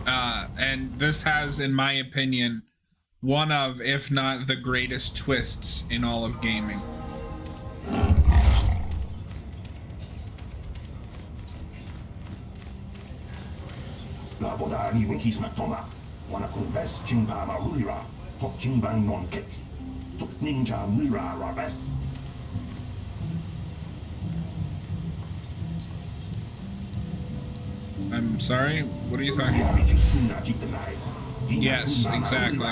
And this has, in my opinion, one of, if not the greatest twists in all of gaming. I'm sorry, what are you talking about? Yes, exactly.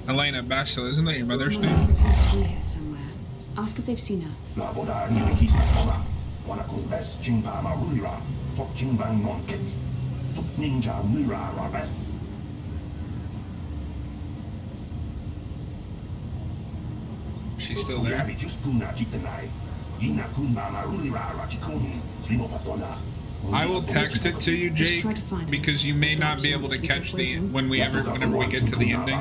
Elena Bashel, isn't that your mother's name? She's supposed to be here somewhere. Ask if they've seen her. She's still there. I will text it to you, Jake, because you may not be able to catch the whenever we get to the ending.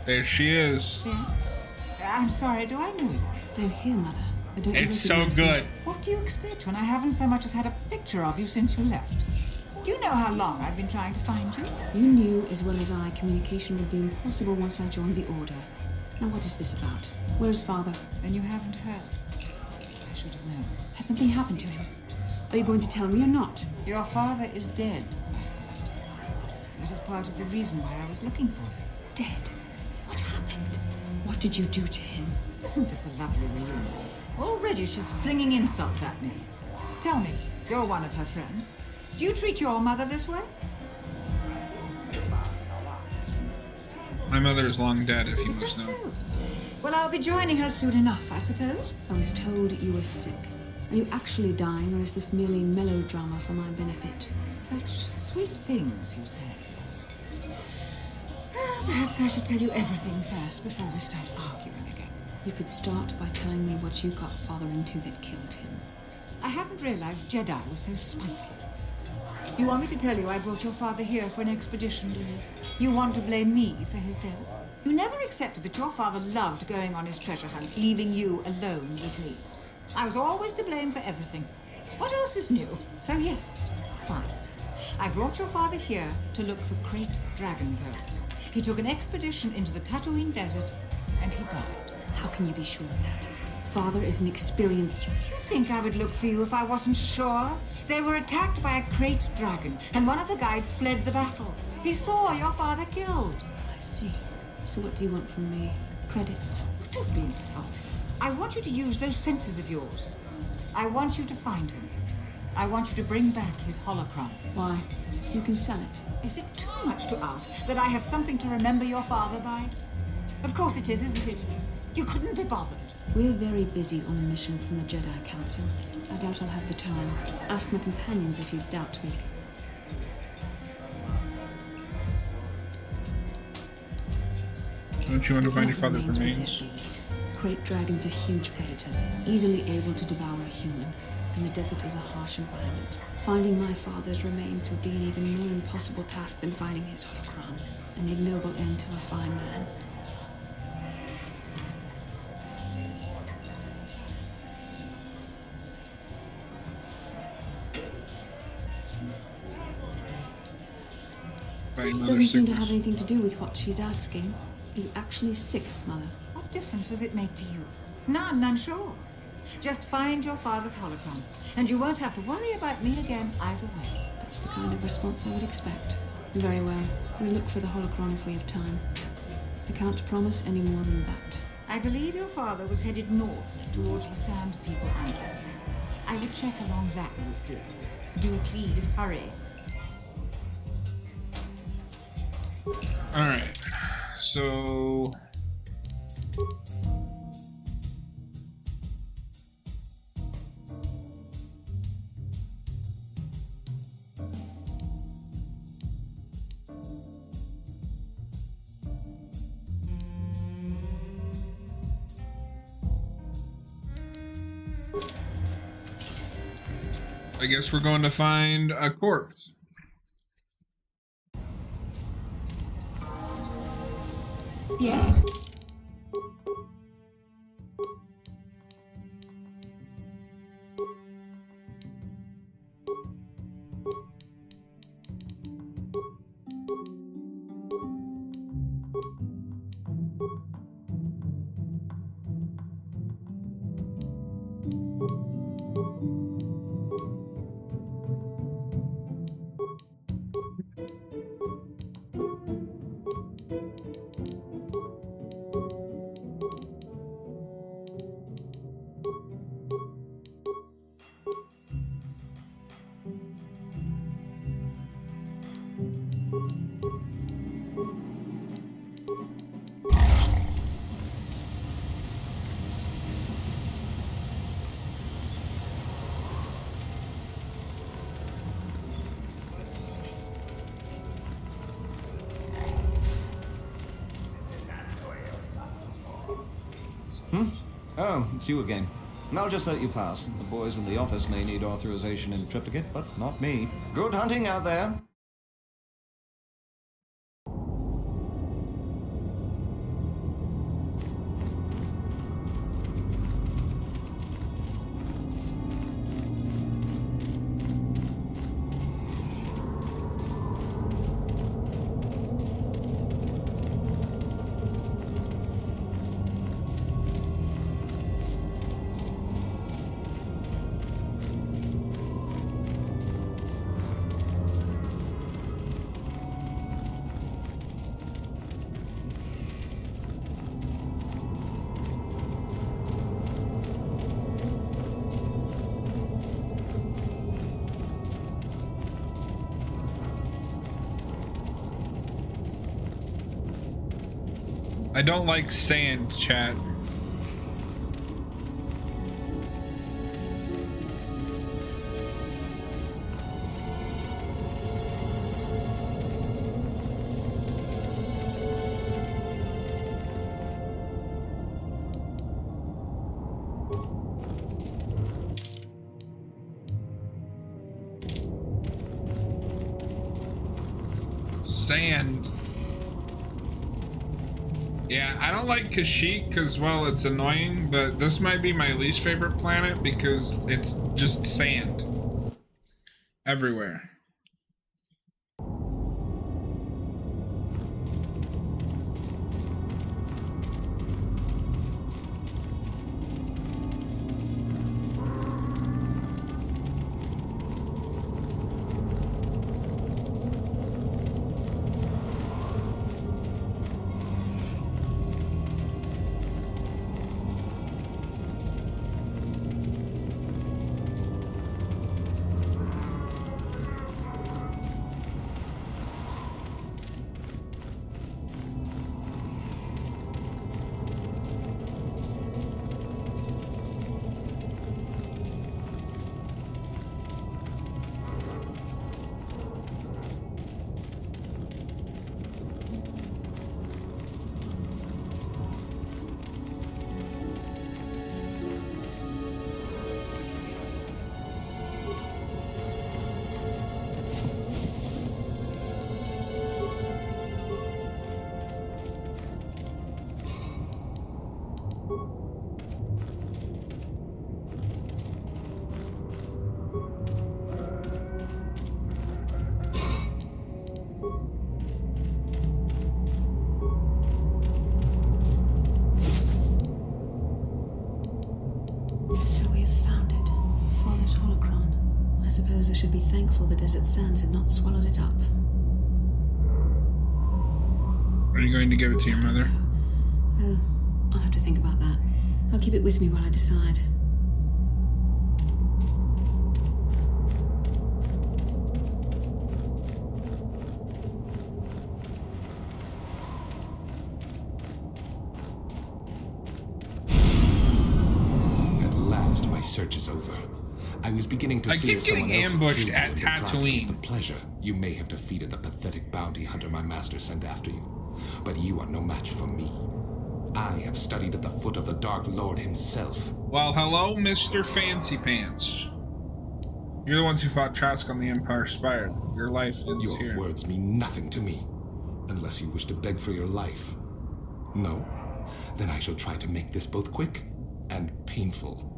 There she is. I'm sorry, do I know you? I'm here, Mother. I don't It's so good. What do you expect when I haven't so much as had a picture of you since you left? Do you know how long I've been trying to find you? You knew as well as I communication would be impossible once I joined the Order. Now what is this about? Where's Father? Then you haven't heard. I should have known. Has something happened to him? Are you going to tell me or not? Your father is dead, Master. That is part of the reason why I was looking for you. Dead? What happened? What did you do to him? Isn't this a lovely reunion? Already she's flinging insults at me. Tell me, you're one of her friends. Do you treat your mother this way? My mother is long dead, if you Is must that know. so? Well, I'll be joining her soon enough, I suppose. I was told you were sick. Are you actually dying, or is this merely melodrama for my benefit? Such sweet things, you say. Perhaps I should tell you everything first before we start arguing again. You could start by telling me what you got Father into that killed him. I hadn't realized Jedi was so spiteful. You want me to tell you I brought your father here for an expedition, do you? You want to blame me for his death? You never accepted that your father loved going on his treasure hunts, leaving you alone with me. I was always to blame for everything. What else is new? So yes, fine. I brought your father here to look for great dragon pearls. He took an expedition into the Tatooine desert, and he died. How can you be sure of that? Father is an experienced... Do you think I would look for you if I wasn't sure? They were attacked by a great dragon, and one of the guides fled the battle. He saw your father killed. I see. So what do you want from me? Credits? Don't be insulting. I want you to use those senses of yours. I want you to find him. I want you to bring back his holocron. Why? So you can sell it? Is it too much to ask that I have something to remember your father by? Of course it is, isn't it? You couldn't be bothered. We're very busy on a mission from the Jedi Council. I doubt I'll have the time. Ask my companions if you doubt me. Don't you want to find your father's remains? Great dragons are huge predators, easily able to devour a human, and the desert is a harsh environment. Finding my father's remains would be an even more impossible task than finding his holocron, an ignoble end to a fine man. Doesn't seem to have anything to do with what she's asking. Are you actually sick, Mother? What difference does it make to you? None, I'm sure. Just find your father's holocron, and you won't have to worry about me again either way. That's the kind of response I would expect. Very well. We'll look for the holocron if we have time. I can't promise any more than that. I believe your father was headed north towards the Sand People Island. I would check along that route, dear. Do please hurry. Alright. So... I guess we're going to find a corpse. Yes? Oh, it's you again. I'll just let you pass. The boys in the office may need authorization in triplicate, but not me. Good hunting out there. I don't like sand, chat. Sand. Yeah, I don't like Kashyyyk because, well, it's annoying, but this might be my least favorite planet because it's just sand everywhere. suppose I should be thankful the desert sands had not swallowed it up. Are you going to give it to your mother? Oh, I'll have to think about that. I'll keep it with me while I decide. At last, my search is over. I was beginning to I fear keep getting someone else ambushed killed at you in your drive Tatooine. for pleasure. You may have defeated the pathetic bounty hunter my master sent after you, but you are no match for me. I have studied at the foot of the Dark Lord himself. Well, hello, Mr. Fancy Pants. You're the ones who fought Trask on the Empire Spire. Your life ends Your here. words mean nothing to me, unless you wish to beg for your life. No? Then I shall try to make this both quick and painful.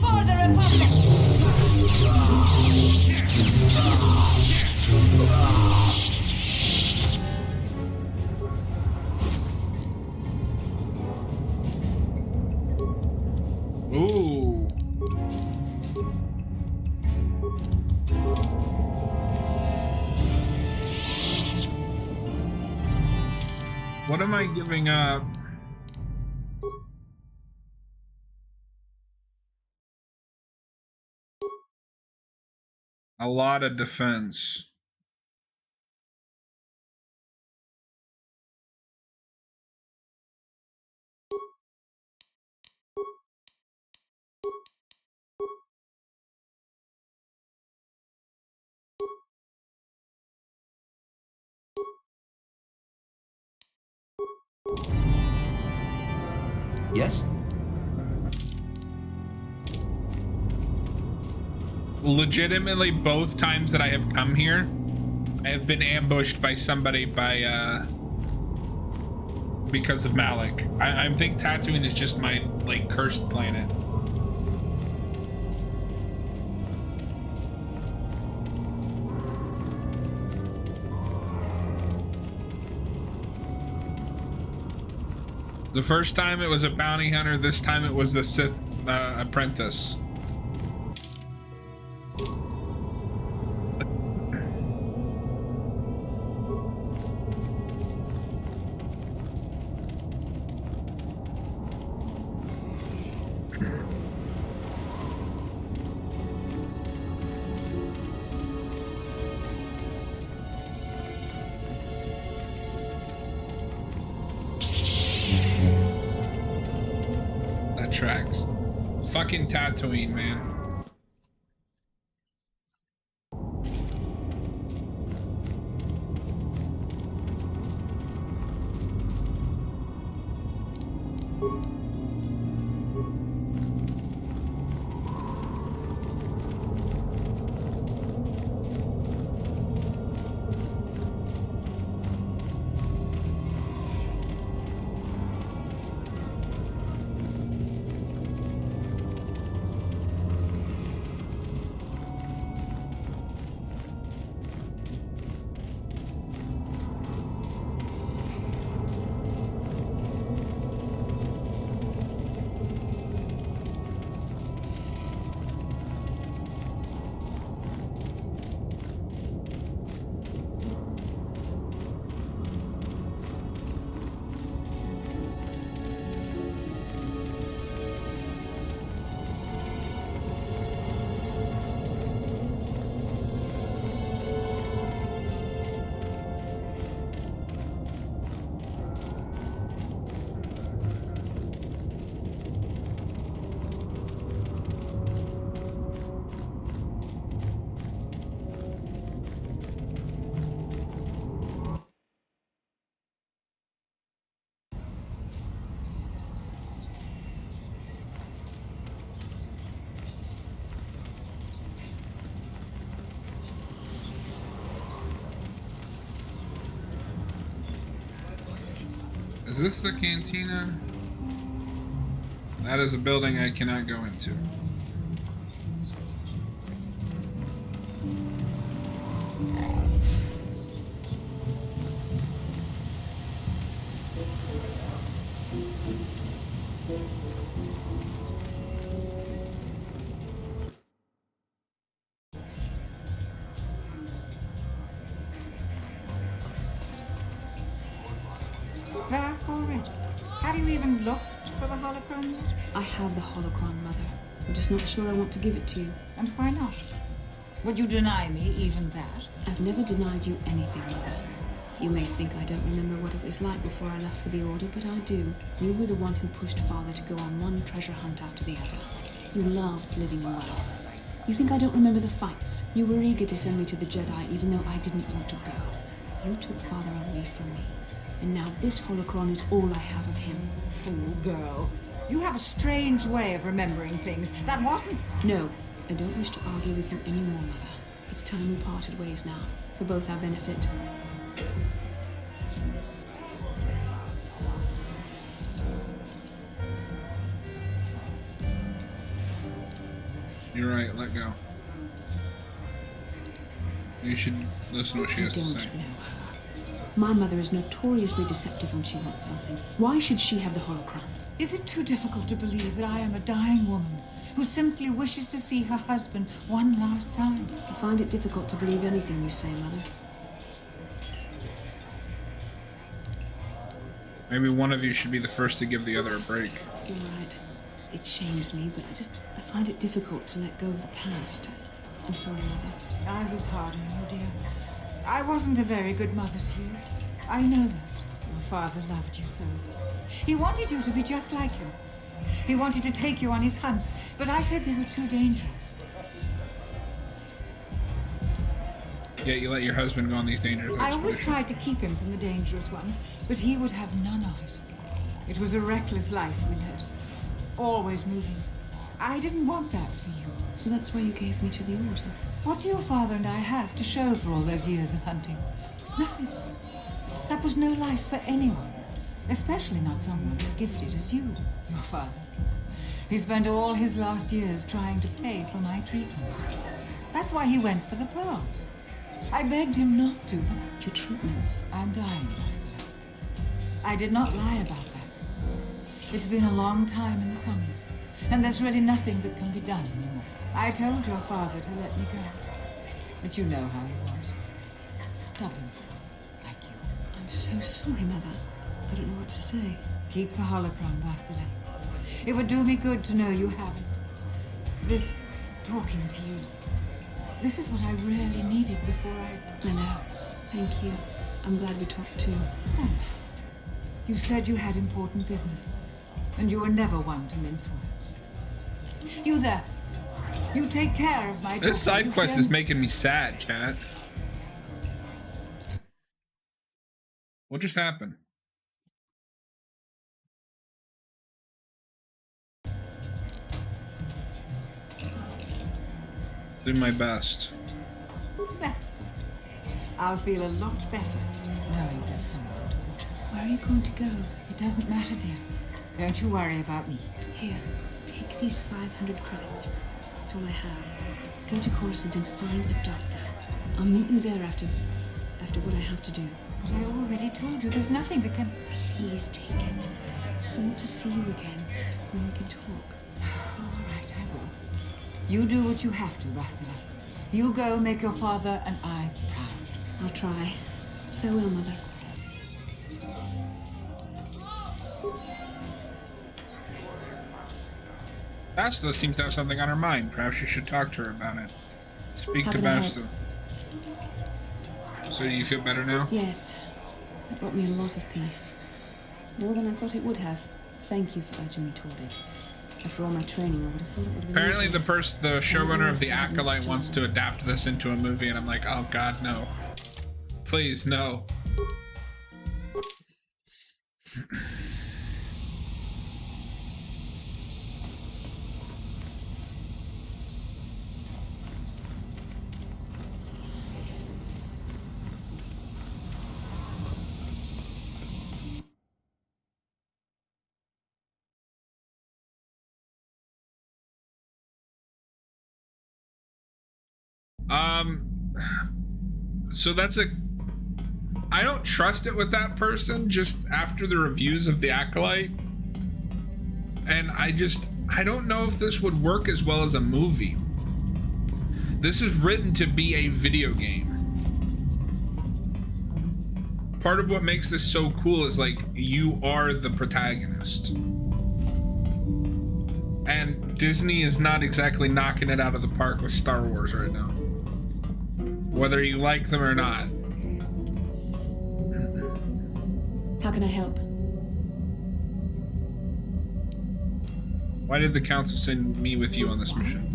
For the Republic! Ooh. What am I giving up? A lot of defense. Yes? Legitimately, both times that I have come here, I have been ambushed by somebody because of Malik. I think Tatooine is just my, like, cursed planet. The first time it was a bounty hunter, this time it was the Sith apprentice. Tracks. Fucking Tatooine, man. Is this the cantina? That is a building I cannot go into. Back already? Have you even looked for the holocron yet? I have the holocron, Mother. I'm just not sure I want to give it to you. And why not? Would you deny me even that? I've never denied you anything, Mother. You may think I don't remember what it was like before I left for the Order, but I do. You were the one who pushed Father to go on one treasure hunt after the other. You loved living in wealth. You think I don't remember the fights? You were eager to send me to the Jedi even though I didn't want to go. You took Father away from me. And now this holocron is all I have of him. Fool girl. You have a strange way of remembering things. That wasn't... No, I don't wish to argue with you anymore, Mother. It's time we parted ways now, for both our benefit. You're right, let go. You should listen to what she has to Don't say. know her. My mother is notoriously deceptive when she wants something. Why should she have the holocron? Is it too difficult to believe that I am a dying woman who simply wishes to see her husband one last time? I find it difficult to believe anything you say, Mother. Maybe one of you should be the first to give the other a break. You're right. It shames me, but I find it difficult to let go of the past. I'm sorry, Mother. I was hard on you, dear. I wasn't a very good mother to you. I know that. Your father loved you so. He wanted you to be just like him. He wanted to take you on his hunts, but I said they were too dangerous. Yet you let your husband go on these dangerous I always expeditions. tried to keep him from the dangerous ones, but he would have none of it. It was a reckless life we led. Always moving. I didn't want that for you. So that's why you gave me to the Order. What do your father and I have to show for all those years of hunting? Nothing. That was no life for anyone. Especially not someone as gifted as you, your father. He spent all his last years trying to pay for my treatments. That's why he went for the pearls. I begged him not to, but Your treatments. I'm dying, Master. I did not lie about that. It's been a long time in the coming, and there's really nothing that can be done anymore. I told your father to let me go, but you know how he was. Stubborn, like you. I'm so sorry, Mother. I don't know what to say. Keep the holocron, Bastila. It would do me good to know you have it. This talking to you, this is what I really needed before I know. Thank you. I'm glad we talked too. Oh. You said you had important business, and you were never one to mince words. You there. You take care of my This daughter, side quest can? is making me sad, chat. What just happened? Do my best. That's good. I'll feel a lot better knowing there's someone to watch. Where are you going to go? It doesn't matter, dear. Don't you worry about me. Here, take these 500 credits. That's all I have. Go to Coruscant and find a doctor. I'll meet you there after what I have to do. But I already told you there's nothing that can... Please take it. I want to see you again when we can talk. All right, I will. You do what you have to, Bastila. You go make your father and I proud. I'll try. Farewell, Mother. Basta seems to have something on her mind. Perhaps you should talk to her about it. Speak Have to it ahead. Basta. So do you feel better now? Yes. That brought me a lot of peace. More than I thought it would have. Thank you for urging me toward it. After all my training, I would have thought it would have been Apparently easier. the showrunner of The Acolyte wants to adapt this into a movie, and I'm like, oh god, no. Please, no. So that's I don't trust it with that person just after the reviews of The Acolyte. and I don't know if this would work as well as a movie. This is written to be a video game. Part of what makes this so cool is like you are the protagonist. And Disney is not exactly knocking it out of the park with Star Wars right now. Whether you like them or not. How can I help? Why did the council send me with you on this mission?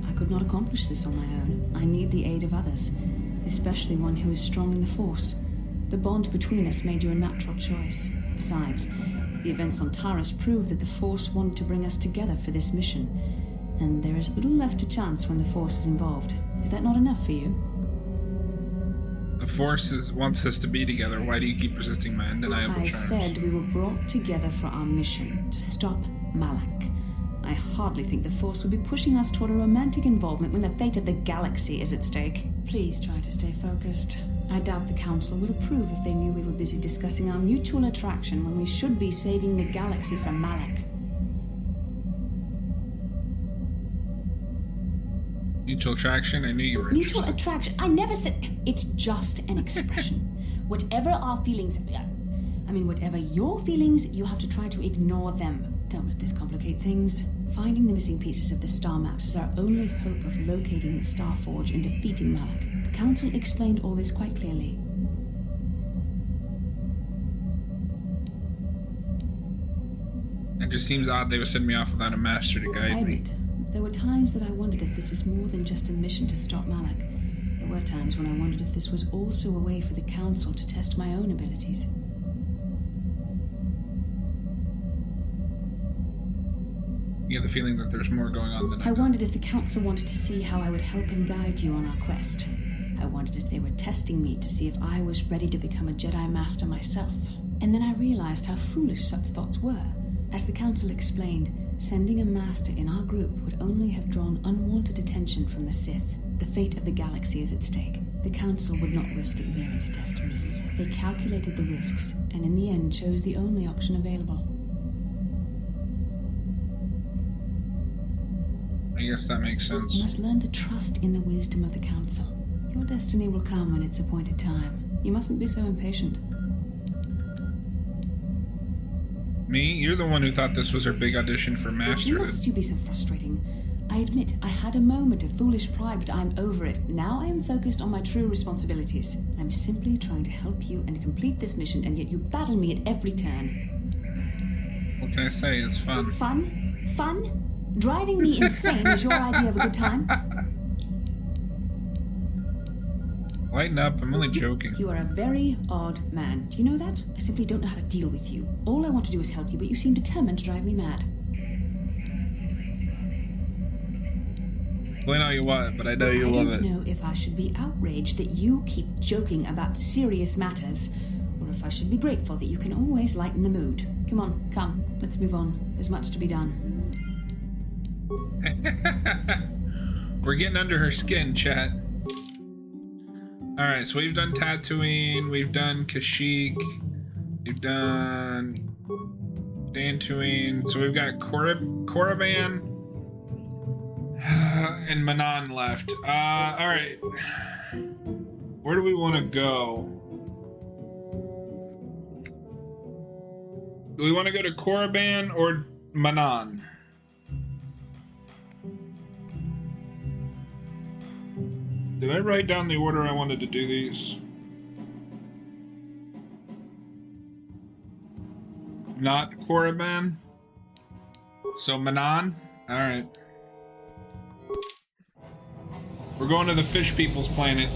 I could not accomplish this on my own. I need the aid of others, especially one who is strong in the Force. The bond between us made you a natural choice. Besides, the events on Taris prove that the Force wanted to bring us together for this mission, and there is little left to chance when the Force is involved. Is that not enough for you? The Force wants us to be together. Why do you keep resisting my undeniable charms? I said we were brought together for our mission, to stop Malak. I hardly think the Force would be pushing us toward a romantic involvement when the fate of the galaxy is at stake. Please try to stay focused. I doubt the Council would approve if they knew we were busy discussing our mutual attraction when we should be saving the galaxy from Malak. Mutual attraction? I knew you were interested. Mutual attraction? I never said... It's just an expression. Whatever our feelings... whatever your feelings, you have to try to ignore them. Don't let this complicate things. Finding the missing pieces of the star maps is our only hope of locating the Star Forge and defeating Malak. The Council explained all this quite clearly. It just seems odd they would send me off without a master to guide me. There were times that I wondered if this is more than just a mission to stop Malak. There were times when I wondered if this was also a way for the Council to test my own abilities. You get the feeling that there's more going on than I know. I wondered if the Council wanted to see how I would help and guide you on our quest. I wondered if they were testing me to see if I was ready to become a Jedi Master myself. And then I realized how foolish such thoughts were. As the Council explained, sending a Master in our group would only have drawn unwanted attention from the Sith. The fate of the galaxy is at stake. The Council would not risk it merely to test me. They calculated the risks, and in the end chose the only option available. I guess that makes sense. You must learn to trust in the wisdom of the Council. Your destiny will come when its appointed time. You mustn't be so impatient. Me? You're the one who thought this was her big audition for Master. Must you be so frustrating? I admit, I had a moment of foolish pride, but I'm over it. Now I am focused on my true responsibilities. I'm simply trying to help you and complete this mission, and yet you battle me at every turn. What can I say? It's fun. Fun? Fun? Driving me insane is your idea of a good time? Lighten up, I'm only joking. You are a very odd man. Do you know that? I simply don't know how to deal with you. All I want to do is help you, but you seem determined to drive me mad. Well, I know you want, but I know you love it. I don't know if I should be outraged that you keep joking about serious matters, or if I should be grateful that you can always lighten the mood. Come on, come, let's move on. There's much to be done. We're getting under her skin, chat. Alright, so we've done Tatooine, we've done Kashyyyk, we've done Dantooine, so we've got Korriban and Mannaan left. Alright. Where do we want to go? Do we want to go to Korriban or Mannaan? Did I write down the order I wanted to do these? Not Korriban? So Manaan? Alright. We're going to the fish people's planet.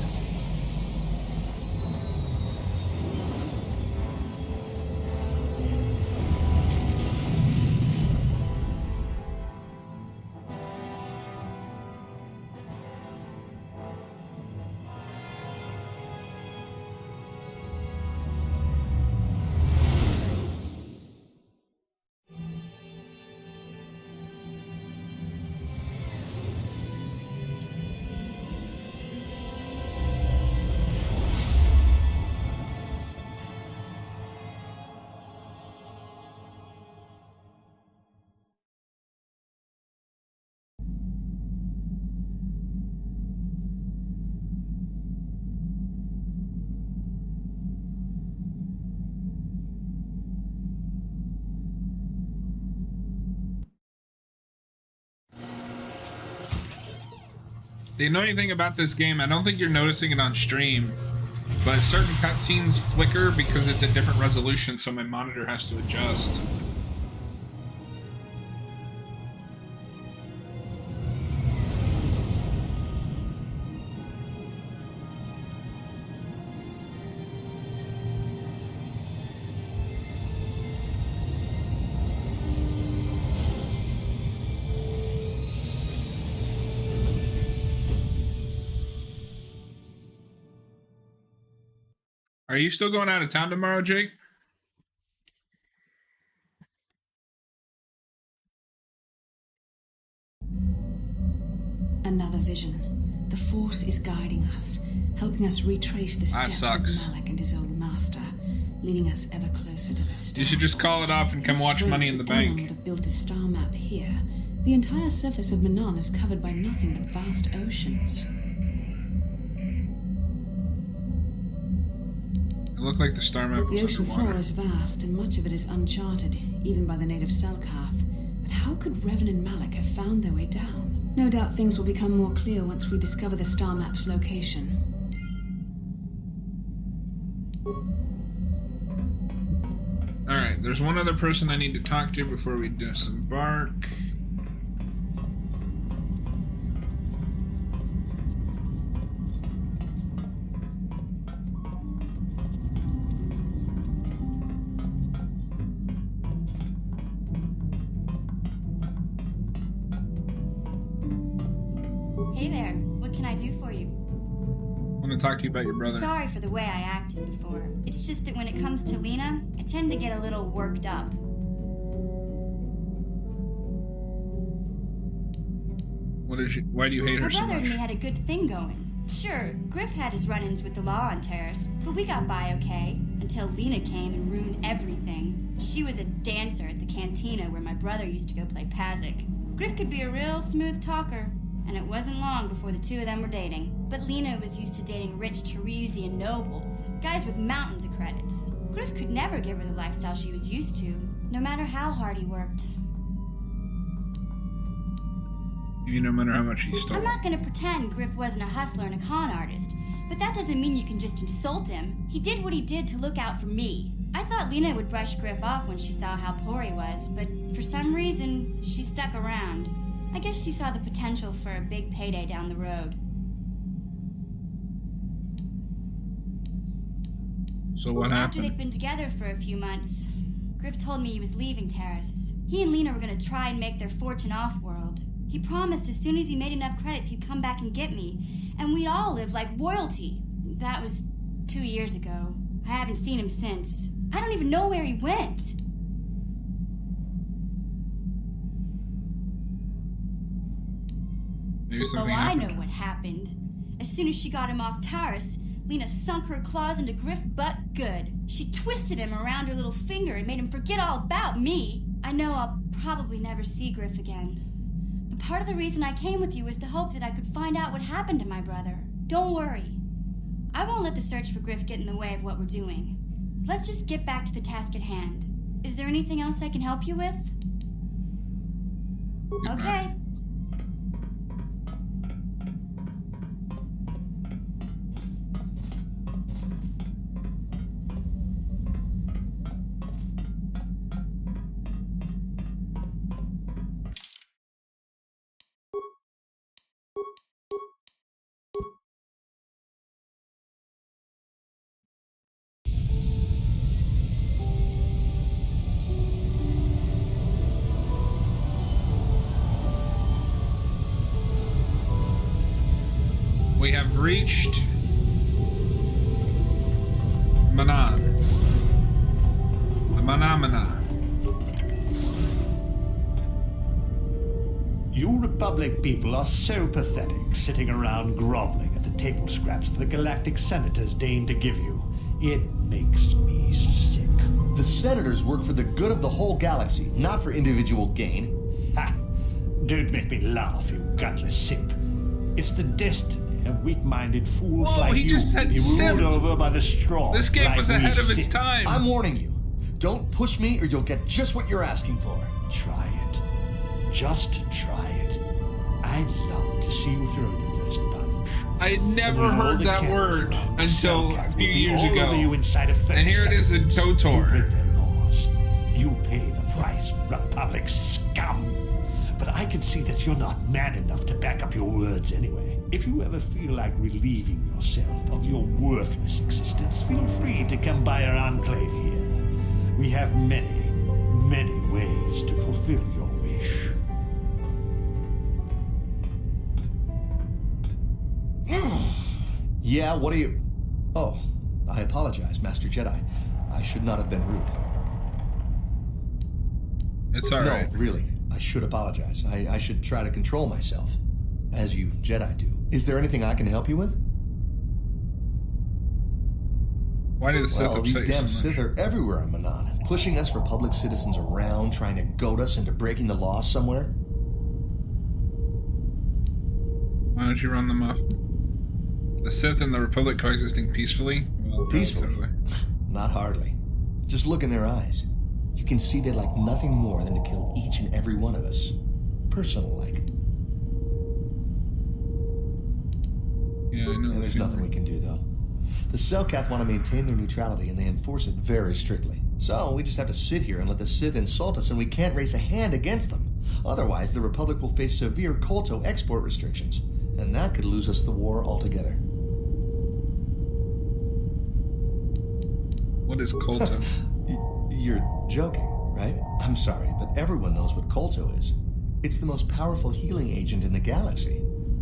The annoying thing about this game, I don't think you're noticing it on stream, but certain cutscenes flicker because it's a different resolution, so my monitor has to adjust. Are you still going out of town tomorrow, Jake? Another vision. The Force is guiding us, helping us retrace the steps of Malak and his old master, leading us ever closer to the stars. You should just call it off and come watch Money in the Bank. Would have built a star map here. The entire surface of Mannaan is covered by nothing but vast oceans. It looked like the star map was the ocean underwater. floor is vast, and much of it is uncharted, even by the native Selkath. But how could Revan and Malak have found their way down? No doubt things will become more clear once we discover the star map's location. Alright, there's one other person I need to talk to before we disembark. Hey there, what can I do for you? I want to talk to you about your brother. Sorry for the way I acted before. It's just that when it comes to Lena, I tend to get a little worked up. Why do you hate her so My brother much? and me had a good thing going. Sure, Griff had his run-ins with the law on Terrace, but we got by okay, until Lena came and ruined everything. She was a dancer at the cantina where my brother used to go play Pazik. Griff could be a real smooth talker, and it wasn't long before the two of them were dating. But Lena was used to dating rich Teresian nobles, guys with mountains of credits. Griff could never give her the lifestyle she was used to, no matter how hard he worked. No matter how much he stole. I'm not gonna pretend Griff wasn't a hustler and a con artist, but that doesn't mean you can just insult him. He did what he did to look out for me. I thought Lena would brush Griff off when she saw how poor he was, but for some reason, she stuck around. I guess she saw the potential for a big payday down the road. So what After happened? they'd been together for a few months, Griff told me he was leaving Terrace. He and Lena were gonna try and make their fortune off-world. He promised as soon as he made enough credits he'd come back and get me, and we'd all live like royalty. That was 2 years ago. I haven't seen him since. I don't even know where he went. Maybe something I happened. know what happened. As soon as she got him off Taurus, Lena sunk her claws into Griff butt good. She twisted him around her little finger and made him forget all about me. I know I'll probably never see Griff again. But part of the reason I came with you was the hope that I could find out what happened to my brother. Don't worry. I won't let the search for Griff get in the way of what we're doing. Let's just get back to the task at hand. Is there anything else I can help you with? Okay. We have reached Manaan. The Manaan. You Republic people are so pathetic, sitting around groveling at the table scraps that the Galactic Senators deign to give you. It makes me sick. The Senators work for the good of the whole galaxy, not for individual gain. Ha! Don't make me laugh, you gutless simp. It's the destiny of weak-minded fools Whoa, like he you just said to be simp. ruled over by the strong. This game like was we ahead of its sit. time. I'm warning you. Don't push me or you'll get just what you're asking for. Try it. Just try it. I'd love to see you throw the this punch. I never When all heard the that cameras word around the until cell a cat few will be years all ago. over you inside of 30 And here it is in seconds. You KOTOR. break their laws. You pay the price, Republic scum. But I can see that you're not man enough to back up your words anyway. If you ever feel like relieving yourself of your worthless existence, feel free to come by our enclave here. We have many, many ways to fulfill your wish. Yeah, what are you... Oh, I apologize, Master Jedi. I should not have been rude. It's alright. No, really. I should apologize. I should try to control myself. As you Jedi do. Is there anything I can help you with? Why do the Sith Well, these upset you damn so much? Sith are everywhere on Manaan, pushing us Republic citizens around, trying to goad us into breaking the law somewhere. Why don't you run them off? The Sith and the Republic coexisting peacefully? Well, Peacefully? relatively. Not hardly. Just look in their eyes. You can see they like nothing more than to kill each and every one of us. Personal-like. Yeah, I know. And there's nothing we can do, though. The Selkath want to maintain their neutrality, and they enforce it very strictly. So we just have to sit here and let the Sith insult us, and we can't raise a hand against them. Otherwise, the Republic will face severe KOTOR export restrictions, and that could lose us the war altogether. What is KOTOR? You're joking, right? I'm sorry, but everyone knows what KOTOR is. It's the most powerful healing agent in the galaxy.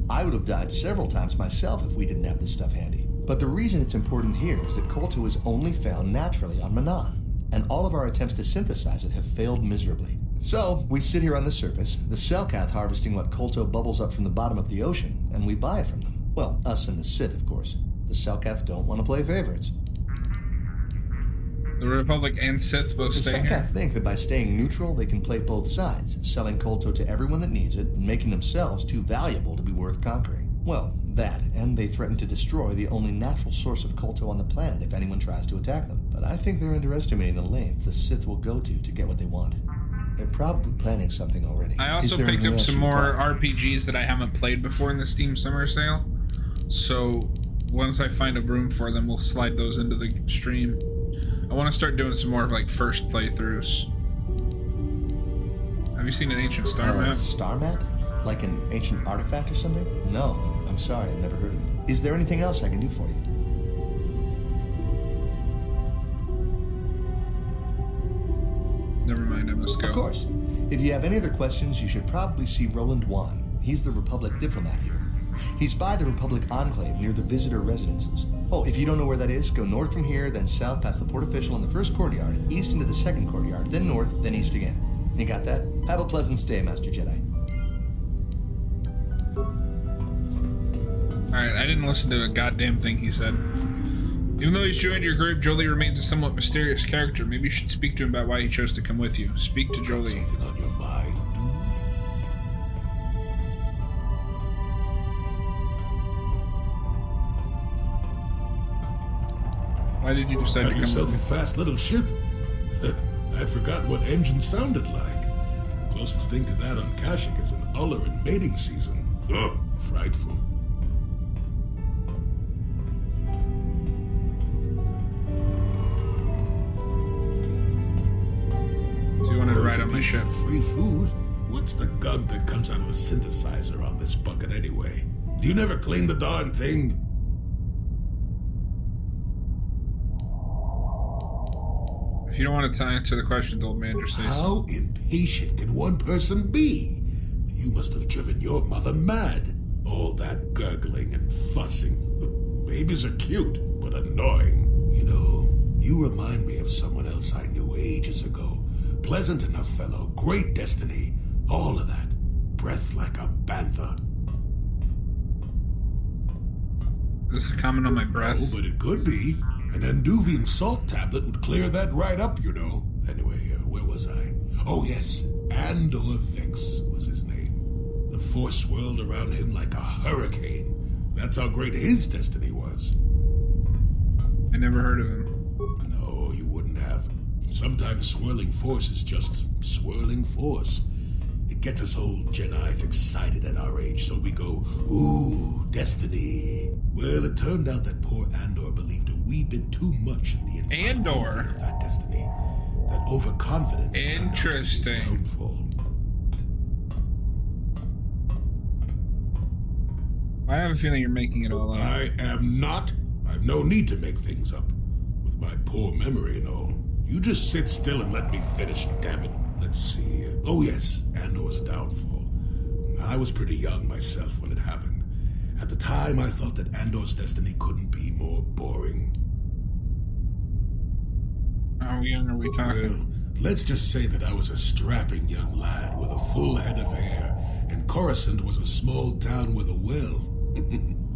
I would have died several times myself if we didn't have this stuff handy. But the reason it's important here is that KOTOR is only found naturally on Mannaan, and all of our attempts to synthesize it have failed miserably. So, we sit here on the surface, the Selkath harvesting what KOTOR bubbles up from the bottom of the ocean, and we buy it from them. Well, us and the Sith, of course. The Selkath don't want to play favorites. The Republic and Sith both The stay here? Selkath think that by staying neutral, they can play both sides, selling KOTOR to everyone that needs it, and making themselves too valuable to be worth conquering. Well, that, and they threaten to destroy the only natural source of KOTOR on the planet if anyone tries to attack them. But I think they're underestimating the length the Sith will go to get what they want. They're probably planning something already. I also Is there picked anything up else some you more want? RPGs that I haven't played before in the Steam Summer Sale. So once I find a room for them, we'll slide those into the stream. I want to start doing some more of like first playthroughs. Have you seen an ancient star map? Star map? Like an ancient artifact or something? No, I'm sorry, I've never heard of it. Is there anything else I can do for you? Never mind, I must go. Of course. If you have any other questions, you should probably see Roland Wan. He's the Republic diplomat here. He's by the Republic Enclave near the visitor residences. Oh, if you don't know where that is, go north from here, then south past the port official in the first courtyard, east into the second courtyard, then north, then east again. You got that? Have a pleasant stay, Master Jedi. Alright, I didn't listen to a goddamn thing he said. Even though he's joined your group, Jolie remains a somewhat mysterious character. Maybe you should speak to him about why he chose to come with you. Speak to Jolie. Something on your mind, Why did you decide Got to come yourself with a me? fast little ship. I'd forgotten what engine sounded like. Closest thing to that on Kashyyyk is an Uller in mating season. Ugh, frightful. So you wanted to ride on my Maybe ship. the free food? What's the gunk that comes out of the synthesizer on this bucket anyway? Do you never clean the darn thing? If you don't want to answer the questions, old man, just say so. How impatient can one person be? You must have driven your mother mad. All that gurgling and fussing. Babies are cute, but annoying. You know, you remind me of someone else I knew ages ago. Pleasant enough fellow, great destiny, all of that. Breath like a bantha. Is this a comment on my breath? Oh, but it could be. An Anduvian salt tablet would clear that right up, you know. Anyway, where was I? Oh, yes. Andor Vix was his name. The Force swirled around him like a hurricane. That's how great his destiny was. I never heard of him. No, you wouldn't have. Sometimes swirling force is just swirling force. It It gets us old Jedi's excited at our age, so we go, ooh, destiny. Well, it turned out that poor Andor believed a wee bit too much in the Andor of that destiny. That overconfidence. Interesting. Downfall. I have a feeling you're making it all up. I am not. I've no need to make things up. With my poor memory and all. You just sit still and let me finish, damn it. Let's see. Oh yes, Andor's downfall. I was pretty young myself when it happened. At the time, I thought that Andor's destiny couldn't be more boring. How young are we talking? Well, let's just say that I was a strapping young lad with a full head of hair, and Coruscant was a small town with a well.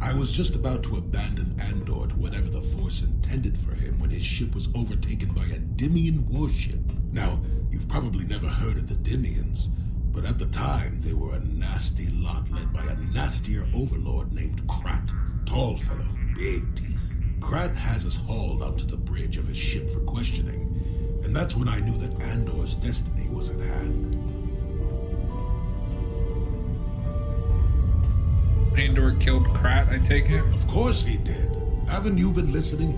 I was just about to abandon Andor to whatever the Force intended for him when his ship was overtaken by a Dimian warship. Now, you've probably never heard of the Dimians, but at the time they were a nasty lot led by a nastier overlord named Krat. Tall fellow, big teeth. Krat has us hauled onto the bridge of his ship for questioning, and that's when I knew that Andor's destiny was at hand. Andor killed Krat, I take it? Of course he did. Haven't you been listening?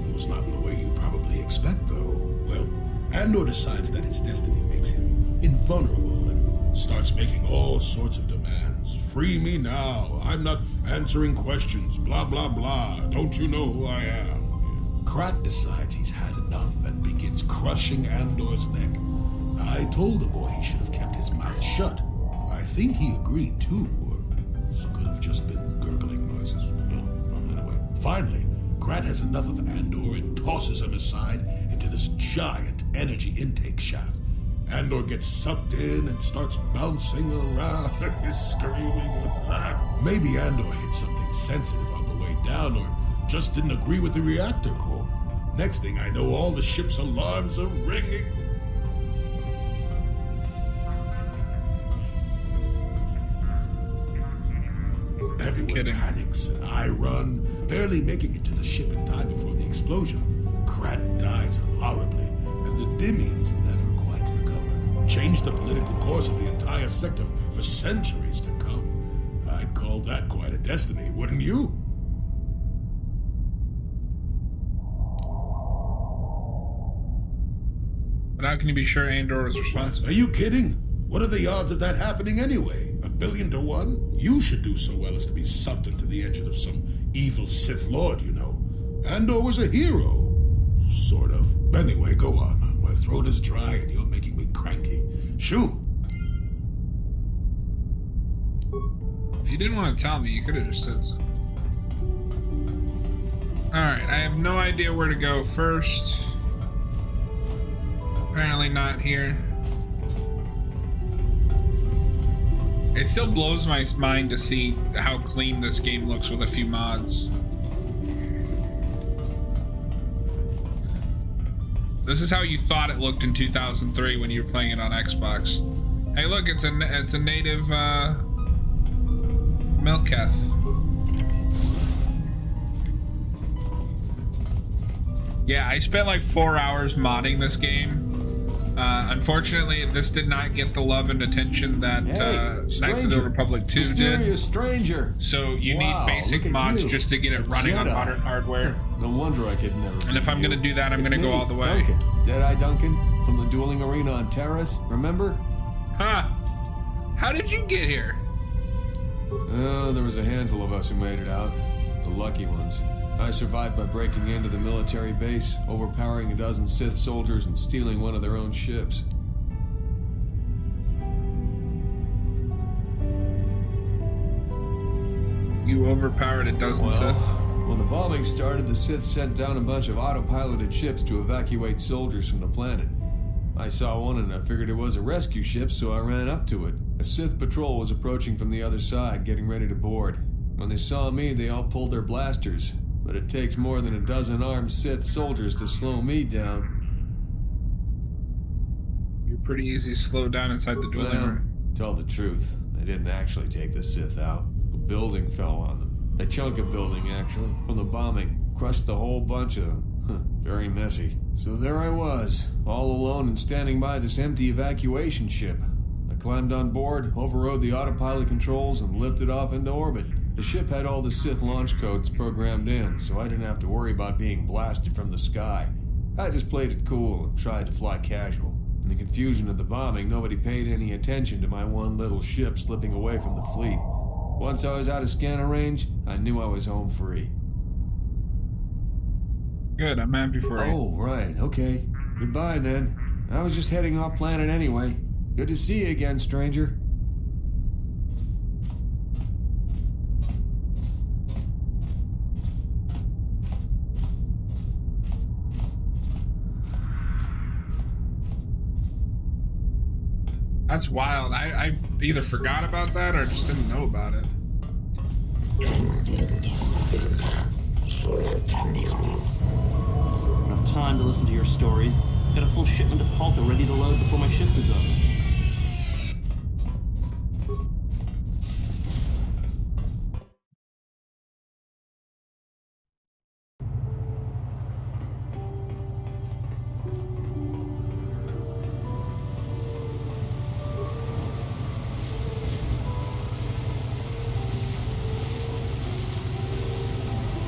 It was not in the way you probably expect, though. Well, Andor decides that his destiny makes him invulnerable and starts making all sorts of demands. Free me now. I'm not answering questions. Blah, blah, blah. Don't you know who I am? Krat decides he's had enough and begins crushing Andor's neck. I told the boy he should have kept his mouth shut. I think he agreed, too. It could have just been gurgling noises. Well, anyway, finally, Krat has enough of Andor and tosses him aside into this giant energy intake shaft. Andor gets sucked in and starts bouncing around, screaming. Maybe Andor hit something sensitive on the way down, or just didn't agree with the reactor core. Next thing I know, all the ship's alarms are ringing. Everyone panics, and I run, barely making it to the ship in time before the explosion. Krat dies horribly, and the Dimians never quite recovered. Changed the political course of the entire sector for centuries to come. I'd call that quite a destiny, wouldn't you? But how can you be sure Andor was responsible? Are you kidding? What are the odds of that happening anyway? 1,000,000,000 to 1? You should do so well as to be sucked into the engine of some evil Sith Lord, you know. Andor was a hero. Sort of. Anyway, go on. My throat is dry and you're making me cranky. Shoo! If you didn't want to tell me, you could have just said so. Alright, I have no idea where to go first. Apparently not here. It still blows my mind to see how clean this game looks with a few mods. This is how you thought it looked in 2003 when you were playing it on Xbox. Hey, look, it's a native Melketh. Yeah, I spent like 4 hours modding this game. Unfortunately, this did not get the love and attention that Knights of the Republic 2 did. Stranger. So you need basic mods just to get it running on modern hardware. No wonder I could never. And if I'm gonna do that, I'm gonna go all the way. Duncan. Dead-Eye Duncan from the dueling arena on Terrace. Remember? Huh? How did you get here? There was a handful of us who made it out. The lucky ones. I survived by breaking into the military base, overpowering a dozen Sith soldiers, and stealing one of their own ships. You overpowered a dozen Sith? When the bombing started, the Sith sent down a bunch of autopiloted ships to evacuate soldiers from the planet. I saw one and I figured it was a rescue ship, so I ran up to it. A Sith patrol was approaching from the other side, getting ready to board. When they saw me, they all pulled their blasters. But it takes more than a dozen armed Sith soldiers to slow me down. You're pretty easy to slow down inside the dueling room. Tell the truth, I didn't actually take the Sith out. A building fell on them. A chunk of building, actually, from the bombing. Crushed the whole bunch of them. Very messy. So there I was, all alone and standing by this empty evacuation ship. I climbed on board, overrode the autopilot controls, and lifted off into orbit. The ship had all the Sith launch codes programmed in, so I didn't have to worry about being blasted from the sky. I just played it cool and tried to fly casual. In the confusion of the bombing, nobody paid any attention to my one little ship slipping away from the fleet. Once I was out of scanner range, I knew I was home free. Good, I'm happy for you. Oh, right, okay. Goodbye, then. I was just heading off planet anyway. Good to see you again, stranger. That's wild. I either forgot about that or just didn't know about it. Enough time to listen to your stories. Got a full shipment of halter ready to load before my shift is over.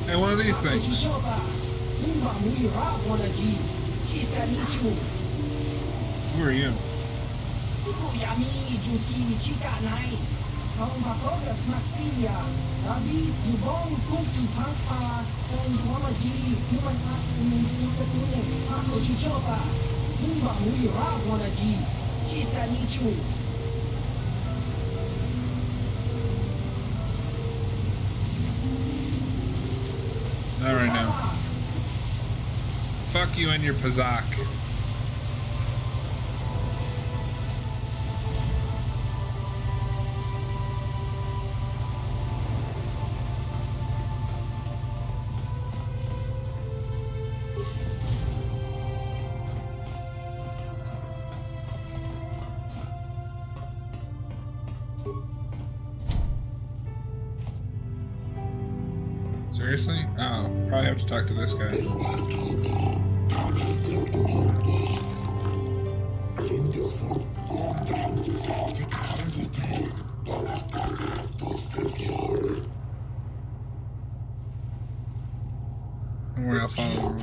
Hey, one of these things. Who are you? All right now. Fuck you and your Pazak. Seriously? Oh, probably have to talk to this guy. Don't worry, I'll follow him.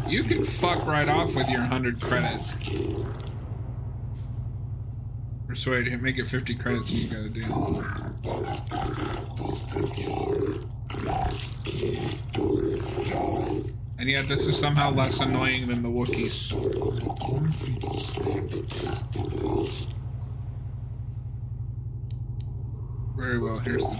You can fuck right off with your 100 credits. Persuade, make it 50 credits and you gotta do. And yet this is somehow less annoying than the Wookiees. Very well, here's the...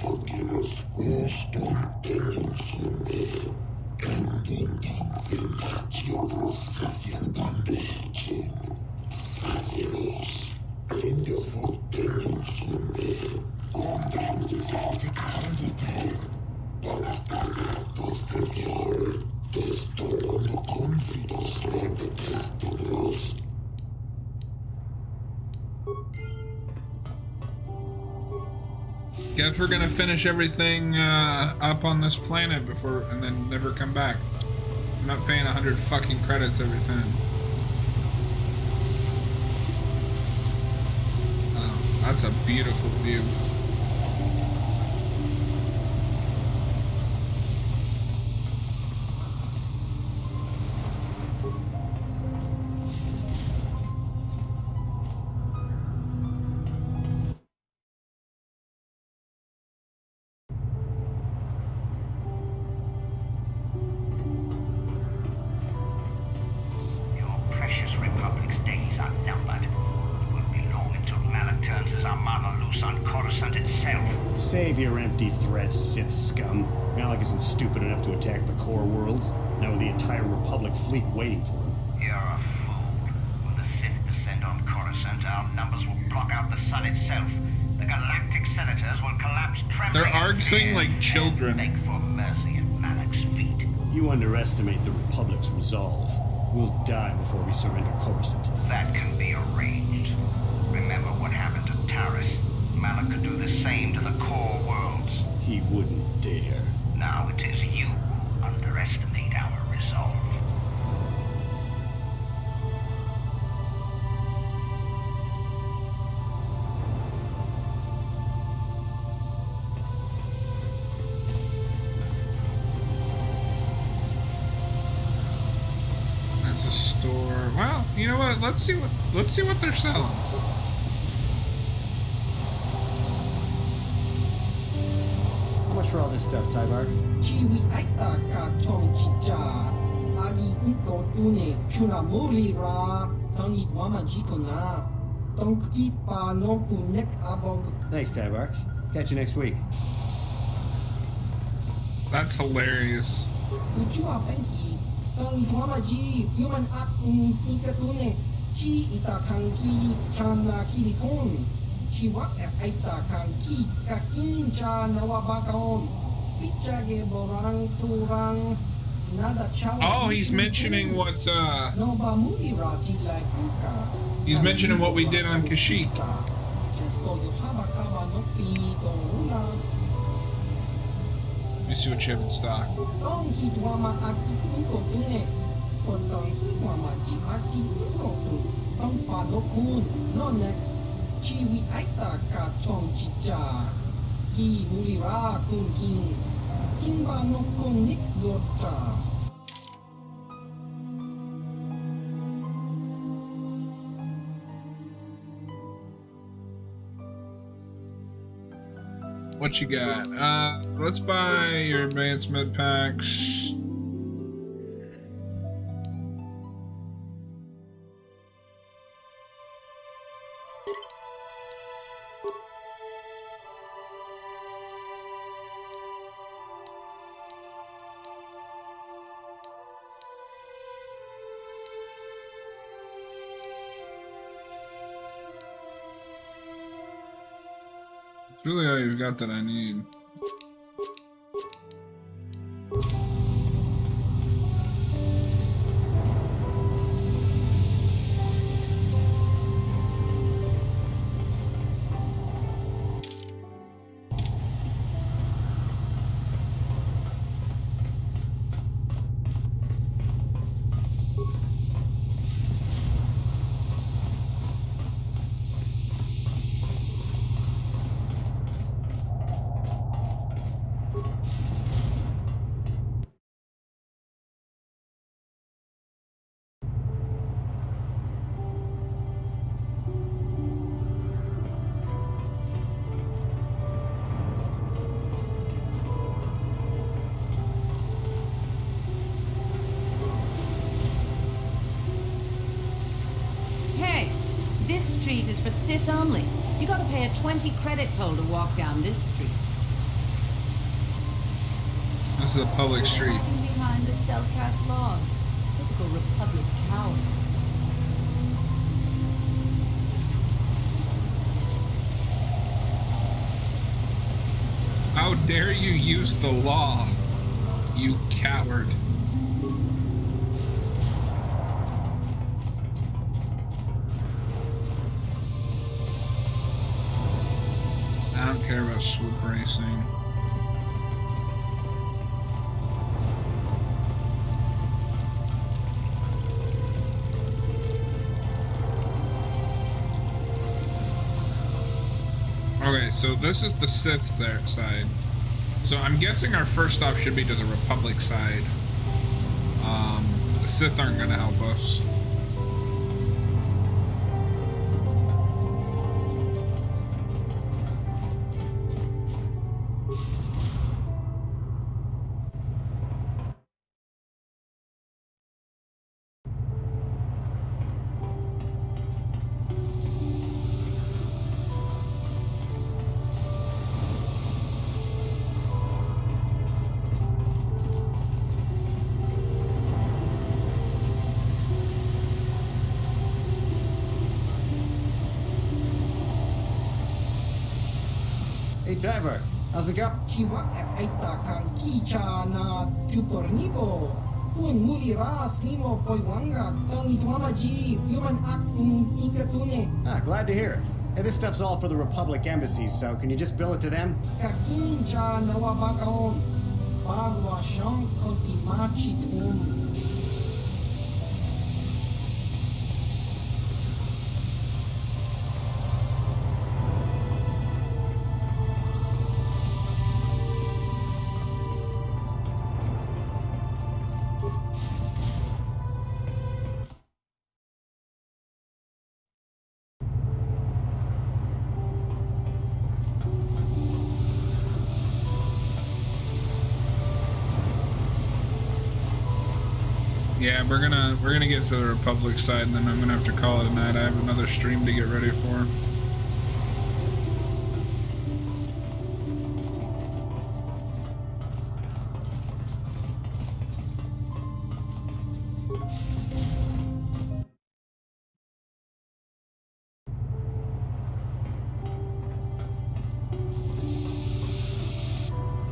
Guess we're gonna finish everything up on this planet before, and then never come back. I'm not paying 100 fucking credits every time. Oh, that's a beautiful view. Save your empty threats, Sith scum. Malak isn't stupid enough to attack the core worlds, now with the entire Republic fleet waiting for him. You're a fool. When the Sith descend on Coruscant, our numbers will block out the sun itself. The Galactic Senators will collapse trembling. They're arguing like children. Beg for mercy at Malak's feet. You underestimate the Republic's resolve. We'll die before we surrender Coruscant. That can be arranged. Remember what happened to Taris. Malak could do the same to the core worlds. He wouldn't dare. Now it is you who underestimate our resolve. store. Well, you know what? Let's see what they're selling. How much for all this stuff, Tyvar? Chiwi aita ka chong chicha. Agi inko tune chuna muri ra. Tangi wama jikona. Tonk ipa nonku nek abog. Thanks, Tyvar. Catch you next week. That's hilarious. Ujua penki. Tangi wama ji human ak in inkatune. Chi ita kanki chana kilikon. Chi wak aita kanki kakin cha nawabakaon. Pichage borang turang. Oh, he's mentioning what, he's mentioning what we did on Kashyyyk. Let me see what you have in stock. What you got? Let's buy your advanced med packs. It's really all you've got that I need. Is for Sith only. You gotta pay a 20 credit toll to walk down this street. This is a public street. Behind the Selkat laws. Typical Republic cowards. How dare you use the law, you coward. I don't care about swoop racing. Okay, so this is the Sith side. So I'm guessing our first stop should be to the Republic side. The Sith aren't gonna help us. Hey, Tyvar, how's it going? Chiwa aita kanki chana chupornibo. Kun muri ras nimo poiwanga tangi tuamaji human act in inkatune. Ah, glad to hear it. Hey, this stuff's all for the Republic embassies, so can you just bill it to them? Kakin cha nawabakaon. Bagwa shang kontimachi tum. Yeah, we're gonna get to the Republic side, and then I'm gonna have to call it a night. I have another stream to get ready for.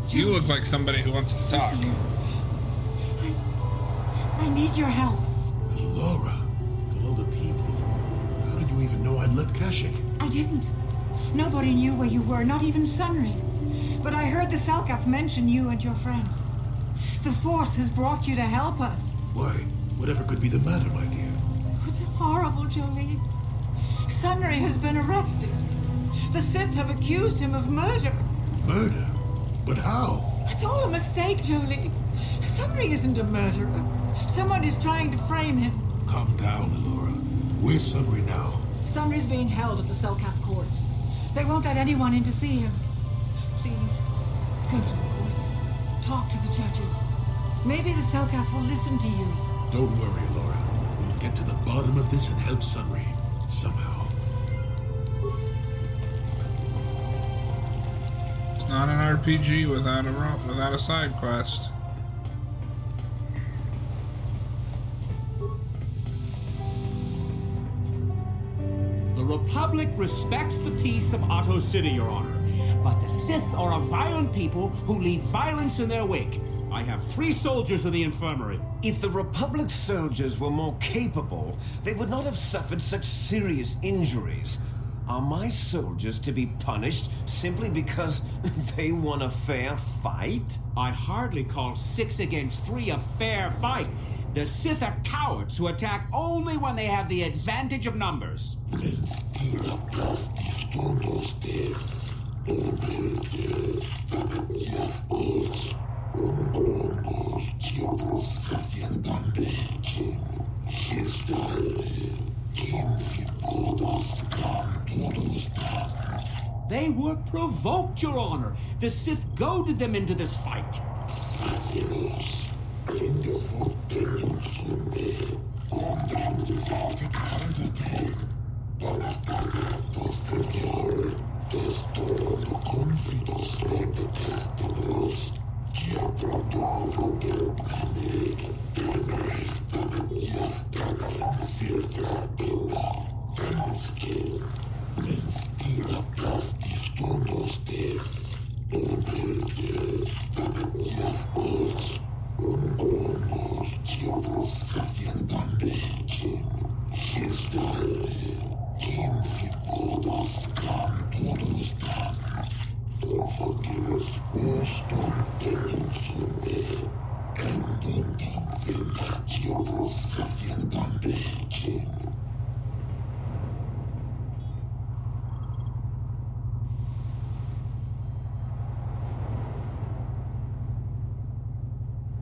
You look like somebody who wants to talk. I need your help. Laura, of all the people, how did you even know I'd left Kashyyyk? I didn't. Nobody knew where you were, not even Sunry. But I heard the Selkath mention you and your friends. The Force has brought you to help us. Why? Whatever could be the matter, my dear? It's horrible, Jolie. Sunry has been arrested. The Sith have accused him of murder. Murder? But how? It's all a mistake, Jolie. Sunry isn't a murderer. Someone is trying to frame him. Calm down, Allura. Where's Sunry now? Sunry's being held at the Selkath courts. They won't let anyone in to see him. Please, go to the courts. Talk to the judges. Maybe the Selkath will listen to you. Don't worry, Allura. We'll get to the bottom of this and help Sunry. Somehow. It's not an RPG without a side quest. The Republic respects the peace of Otto City, Your Honor. But the Sith are a violent people who leave violence in their wake. I have 3 soldiers in the infirmary. If the Republic soldiers were more capable, they would not have suffered such serious injuries. Are my soldiers to be punished simply because they won a fair fight? I hardly call 6 against 3 a fair fight. The Sith are cowards who attack only when they have the advantage of numbers. They were provoked, Your Honor. The Sith goaded them into this fight.